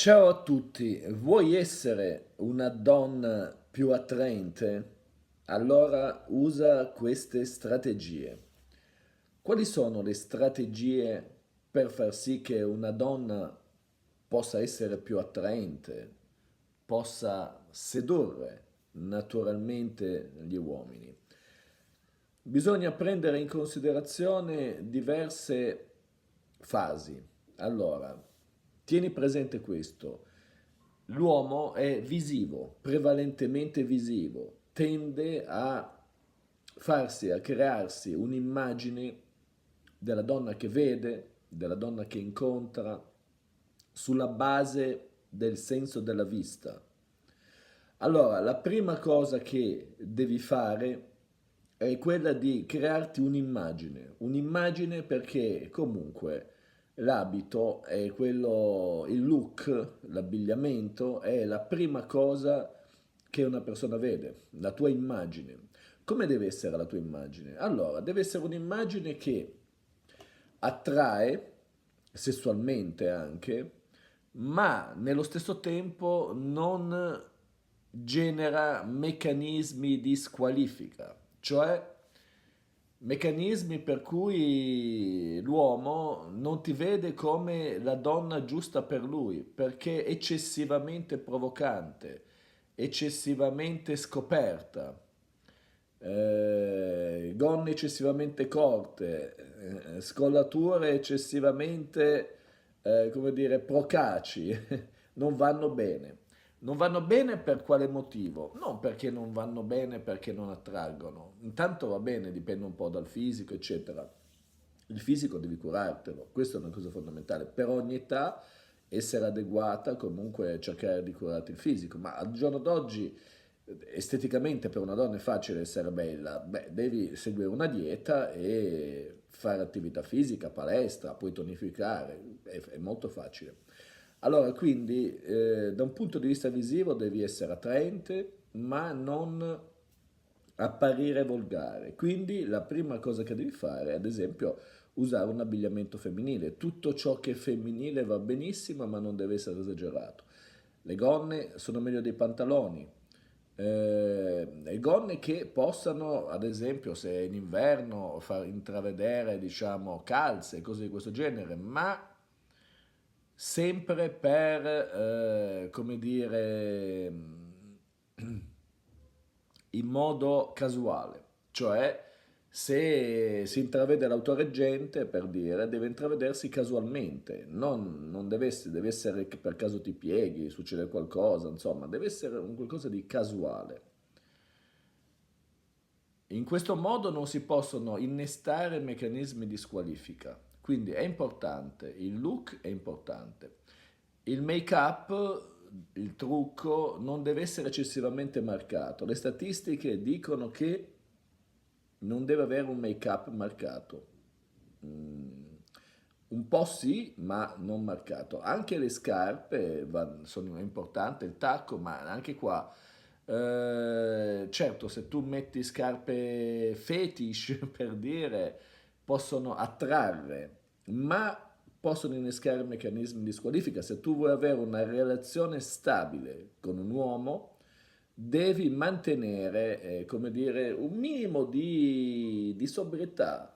Ciao a tutti, vuoi essere una donna più attraente? Allora usa queste strategie. Quali sono le strategie per far sì che una donna possa essere più attraente, possa sedurre naturalmente gli uomini? Bisogna prendere in considerazione diverse fasi. Allora, tieni presente questo. L'uomo è visivo, prevalentemente visivo, tende a crearsi un'immagine della donna che vede, della donna che incontra, sulla base del senso della vista. Allora, la prima cosa che devi fare è quella di crearti un'immagine perché comunque l'abito è quello, il look, l'abbigliamento è la prima cosa che una persona vede, la tua immagine. Come deve essere la tua immagine? Allora, deve essere un'immagine che attrae sessualmente anche, ma nello stesso tempo non genera meccanismi di squalifica, cioè meccanismi per cui l'uomo non ti vede come la donna giusta per lui, perché eccessivamente provocante, eccessivamente scoperta, gonne eccessivamente corte, scollature eccessivamente, come dire, procaci, non vanno bene. Non vanno bene per quale motivo? Non perché non vanno bene, perché non attraggono. Intanto va bene, dipende un po' dal fisico, eccetera. Il fisico devi curartelo, questa è una cosa fondamentale. Per ogni età essere adeguata, comunque cercare di curarti il fisico, ma al giorno d'oggi esteticamente per una donna è facile essere bella, beh, devi seguire una dieta e fare attività fisica, palestra, puoi tonificare, è molto facile. Allora, quindi, da un punto di vista visivo devi essere attraente, ma non apparire volgare. Quindi la prima cosa che devi fare è, ad esempio, usare un abbigliamento femminile. Tutto ciò che è femminile va benissimo, ma non deve essere esagerato. Le gonne sono meglio dei pantaloni. Le gonne che possano, ad esempio, se è in inverno, far intravedere, diciamo, calze, cose di questo genere, ma sempre per, come dire, in modo casuale, cioè se si intravede l'autoreggente, per dire, deve intravedersi casualmente, non deve essere che per caso ti pieghi, succede qualcosa, insomma, deve essere un qualcosa di casuale. In questo modo non si possono innestare meccanismi di squalifica, quindi è importante, il look è importante. Il make-up, il trucco, non deve essere eccessivamente marcato. Le statistiche dicono che non deve avere un make-up marcato. Mm, un po' sì, ma non marcato. Anche le scarpe sono importanti, il tacco, ma anche qua, certo, se tu metti scarpe fetish, per dire, possono attrarre, ma possono innescare meccanismi di squalifica. Se tu vuoi avere una relazione stabile con un uomo, devi mantenere, come dire, un minimo di sobrietà,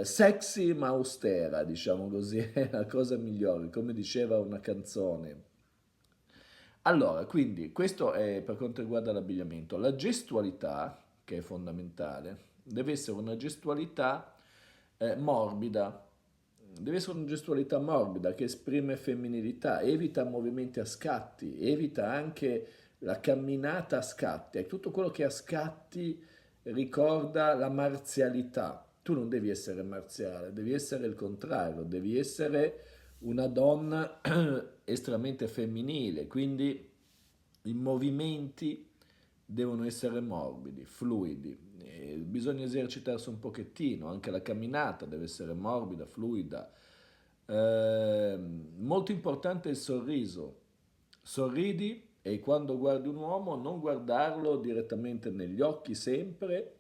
sexy ma austera, diciamo così, è la cosa migliore, come diceva una canzone. Allora, quindi questo è per quanto riguarda l'abbigliamento. La gestualità, che è fondamentale, deve essere una gestualità morbida, deve essere una gestualità morbida che esprime femminilità, evita movimenti a scatti, evita anche la camminata a scatti, è tutto quello che a scatti ricorda la marzialità. Tu non devi essere marziale, devi essere il contrario, devi essere una donna estremamente femminile, quindi i movimenti devono essere morbidi, fluidi, e bisogna esercitarsi un pochettino, anche la camminata deve essere morbida, fluida. Molto importante è il sorriso. Sorridi e quando guardi un uomo non guardarlo direttamente negli occhi sempre,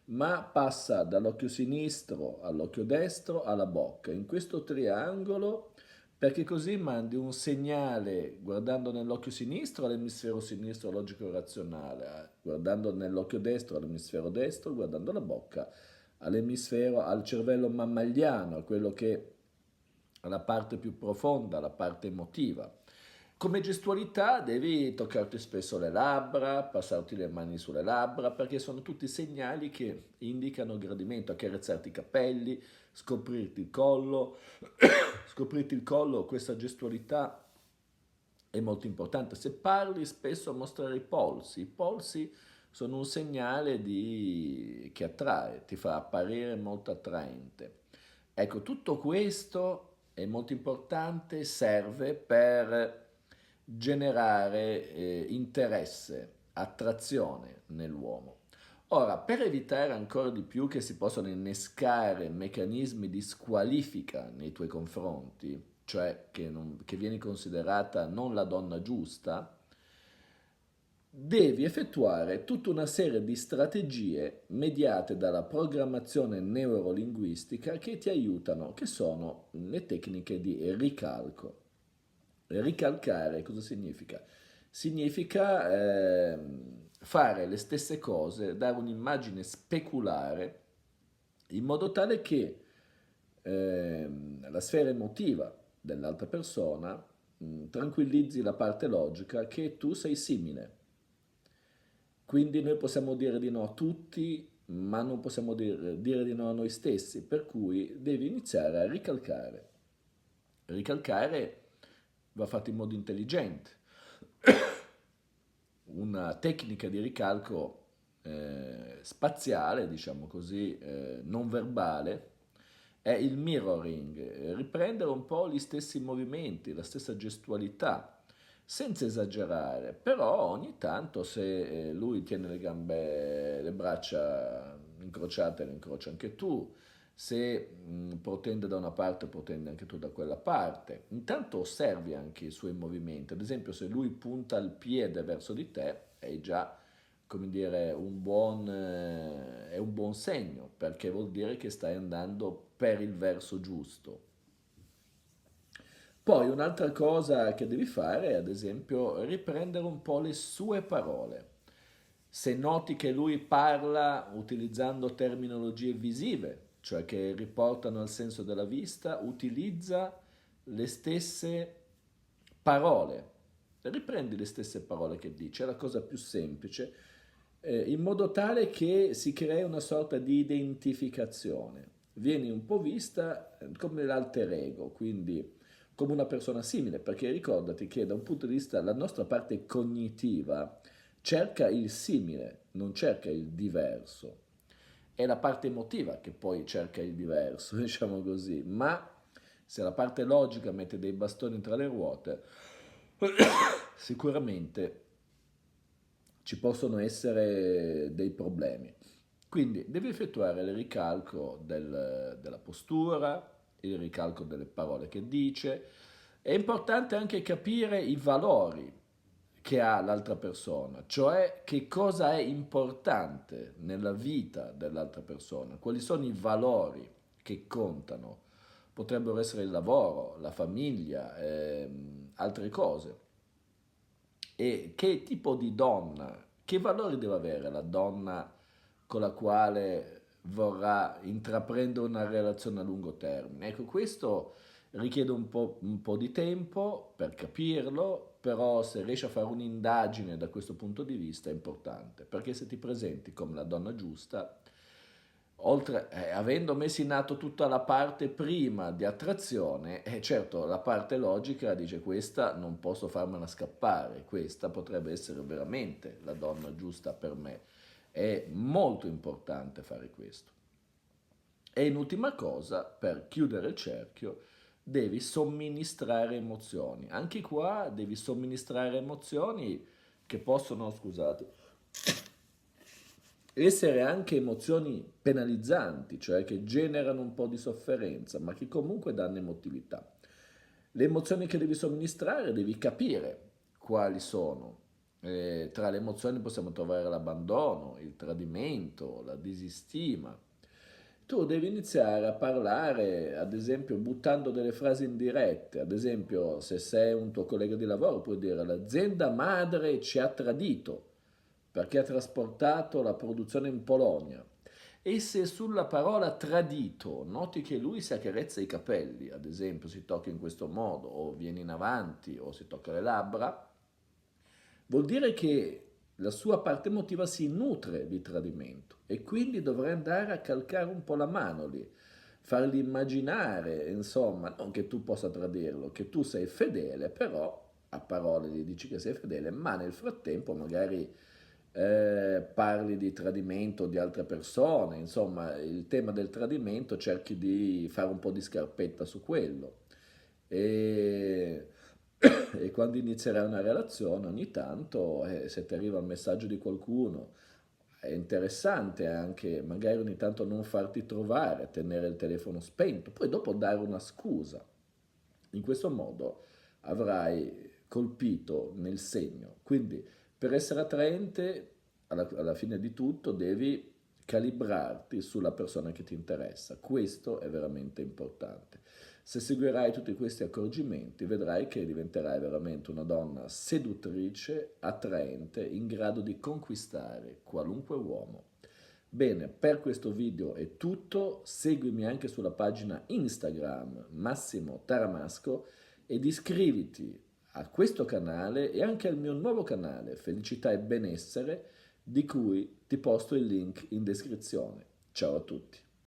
ma passa dall'occhio sinistro all'occhio destro alla bocca. In questo triangolo perché così mandi un segnale guardando nell'occhio sinistro all'emisfero sinistro logico-razionale, guardando nell'occhio destro all'emisfero destro, guardando la bocca all'emisfero, al cervello mammaliano, a quello che è la parte più profonda, la parte emotiva. Come gestualità devi toccarti spesso le labbra, passarti le mani sulle labbra, perché sono tutti segnali che indicano gradimento, accarezzarti i capelli, scoprirti il collo. Scoprirti il collo, questa gestualità è molto importante. Se parli, spesso mostrare i polsi sono un segnale che attrae, ti fa apparire molto attraente. Ecco, tutto questo è molto importante, serve per generare interesse, attrazione nell'uomo. Ora, per evitare ancora di più che si possano innescare meccanismi di squalifica nei tuoi confronti, cioè che vieni considerata non la donna giusta, devi effettuare tutta una serie di strategie mediate dalla programmazione neurolinguistica che ti aiutano, che sono le tecniche di ricalco. Ricalcare cosa significa? Significa fare le stesse cose, dare un'immagine speculare in modo tale che la sfera emotiva dell'altra persona tranquillizzi la parte logica che tu sei simile. Quindi noi possiamo dire di no a tutti, ma non possiamo dire di no a noi stessi, per cui devi iniziare a ricalcare. Ricalcare va fatto in modo intelligente. Una tecnica di ricalco spaziale, diciamo così, non verbale, è il mirroring, riprendere un po' gli stessi movimenti, la stessa gestualità, senza esagerare, però ogni tanto se lui tiene le gambe, le braccia incrociate, le incrocia anche tu, se protende da una parte, protende anche tu da quella parte. Intanto osservi anche i suoi movimenti, ad esempio se lui punta il piede verso di te, è già, come dire, è un buon segno, perché vuol dire che stai andando per il verso giusto. Poi un'altra cosa che devi fare è, ad esempio, riprendere un po' le sue parole. Se noti che lui parla utilizzando terminologie visive, cioè che riportano al senso della vista, utilizza le stesse parole. Riprendi le stesse parole che dice, è la cosa più semplice, in modo tale che si crei una sorta di identificazione. Vieni un po' vista come l'alter ego, quindi come una persona simile, perché ricordati che da un punto di vista, la nostra parte cognitiva cerca il simile, non cerca il diverso. È la parte emotiva che poi cerca il diverso, diciamo così, ma se la parte logica mette dei bastoni tra le ruote, sicuramente ci possono essere dei problemi. Quindi devi effettuare il ricalco della postura, il ricalco delle parole che dice. È importante anche capire i valori che ha l'altra persona, cioè che cosa è importante nella vita dell'altra persona, quali sono i valori che contano. Potrebbero essere il lavoro, la famiglia, altre cose. E che tipo di donna, che valori deve avere la donna con la quale vorrà intraprendere una relazione a lungo termine? Ecco, questo richiede un po' di tempo per capirlo, però se riesci a fare un'indagine da questo punto di vista è importante, perché se ti presenti come la donna giusta, oltre, avendo messo in atto tutta la parte prima di attrazione, certo la parte logica dice questa non posso farmela scappare, questa potrebbe essere veramente la donna giusta per me. È molto importante fare questo. E in ultima cosa, per chiudere il cerchio, devi somministrare emozioni. Anche qua devi somministrare emozioni che possono, scusate, essere anche emozioni penalizzanti, cioè che generano un po' di sofferenza, ma che comunque danno emotività. Le emozioni che devi somministrare devi capire quali sono. Tra le emozioni possiamo trovare l'abbandono, il tradimento, la disistima. Tu devi iniziare a parlare, ad esempio, buttando delle frasi indirette. Ad esempio, se sei un tuo collega di lavoro, puoi dire l'azienda madre ci ha tradito perché ha trasportato la produzione in Polonia. E se sulla parola tradito noti che lui si accarezza i capelli, ad esempio si tocca in questo modo, o viene in avanti, o si tocca le labbra, vuol dire che la sua parte emotiva si nutre di tradimento e quindi dovrai andare a calcare un po' la mano lì, fargli immaginare, insomma, non che tu possa tradirlo, che tu sei fedele, però a parole gli dici che sei fedele, ma nel frattempo magari parli di tradimento di altre persone, insomma, il tema del tradimento cerchi di fare un po' di scarpetta su quello. E, e quando inizierai una relazione, ogni tanto, se ti arriva il messaggio di qualcuno, è interessante anche magari ogni tanto non farti trovare, tenere il telefono spento, poi dopo dare una scusa. In questo modo avrai colpito nel segno. Quindi per essere attraente, alla fine di tutto, devi calibrarti sulla persona che ti interessa. Questo è veramente importante. Se seguirai tutti questi accorgimenti, vedrai che diventerai veramente una donna seduttrice, attraente, in grado di conquistare qualunque uomo. Bene, per questo video è tutto. Seguimi anche sulla pagina Instagram Massimo Taramasco ed iscriviti a questo canale e anche al mio nuovo canale Felicità e Benessere, di cui ti posto il link in descrizione. Ciao a tutti.